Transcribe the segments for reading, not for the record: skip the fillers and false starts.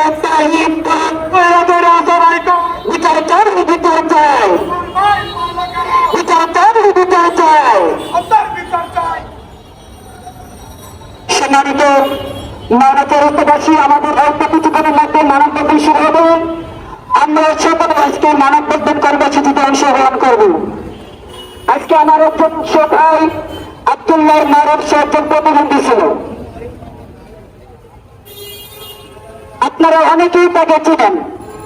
বিচার চাই, বিচার চাই, বিচার চাই, বিচার চাই। সম্মানিত মানবতাবাসী, আমাদের অল্প কিছুক্ষণের মধ্যে মানববন্ধন শুরু হবে। আমরা সকলে আজকে মানববন্ধন কর্মসূচিতে অংশগ্রহণ করব। আজকে আমার একজন ভাই আব্দুল্লাহ মারুফ সে একজন প্রতিবন্ধী ছিল। আপনারা অনেকেই তাকে চিনেন।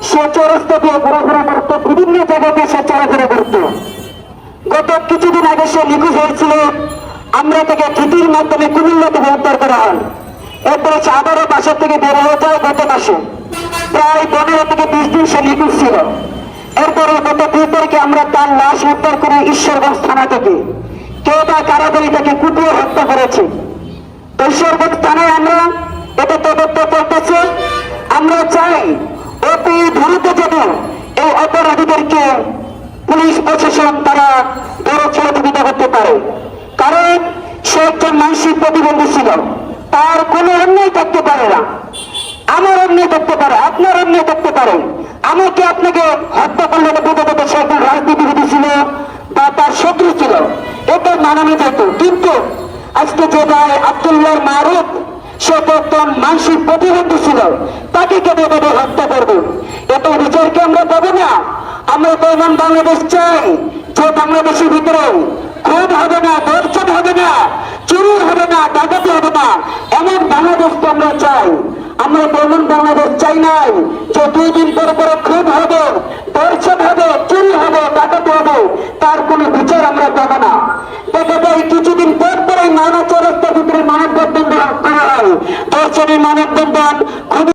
সে চৌরাস্তা দিয়ে ঘোরাঘুরা করতো, বিভিন্ন জায়গাতে সে চলাফেরা করত। গত কিছুদিন আগে সে নিখোঁজ হয়েছিল। আমরা তাকে চিঠির মাধ্যমে কুমিল্লা থেকে উদ্ধার করা হয়। এরপরে সে আবারও বাসা থেকে বের হয়ে যায় গত মাসে। প্রায় 15 থেকে 20 দিন সে নিখোঁজ ছিল। এরপরে গত 2 তারিখে আমরা তার লাশ উদ্ধার করি ঈশ্বরগঞ্জ থানা থেকে। কেউ বা কারাগারি তাকে কুপিয়ে হত্যা করেছে। ঈশ্বরগঞ্জ থানায় আমরা এটা তদন্ত করতেছে। আমরা চাই অতি দ্রুত যেন এই অপরাধীদেরকে পুলিশ প্রশাসন তারা বড় সহযোগিতা করতে পারে। কারণ সে একজন মানসিক প্রতিবন্ধী ছিল। তার কোনো অন্যায় থাকতে পারে না। আমার অন্যায় থাকতে পারে, আপনার অন্যায় থাকতে পারে। আমাকে আপনাকে হত্যা করলে বোঝা যেত সে একজন রাজনীতিবিদ ছিল বা তার শত্রু ছিল, এটা মানানো যেত। কিন্তু আজকে যে ভাই আব্দুল্লাহ মারুফ, সে একজন মানসিক প্রতিবন্ধী ছিল, তাকে কেন এভাবে হত্যা করবে? এটা বিচারকে আমরা পাবো না। আমরা তো এমন বাংলাদেশ চাই যে বাংলাদেশের ভিতরে খুন হবে না, ধর্ষণ হবে না, চুরি হবে না, ডাকাতি হবে না, এমন বাংলাদেশ তো আমরা চাই। আমরা তো এমন বাংলাদেশ চাই নাই যে 2 দিন পরে পরে খুন হবে, ধর্ষণ হবে, চুরি হবে, ডাকাতি হবে, তার কোনো বিচার আমরা পাবো না। দেখা যায় কিছুদিন পর পরে নানা চৌরাস্তার ভিতরে মানববন্ধন করা হয়, ধর্ষণের মানববন্ধন,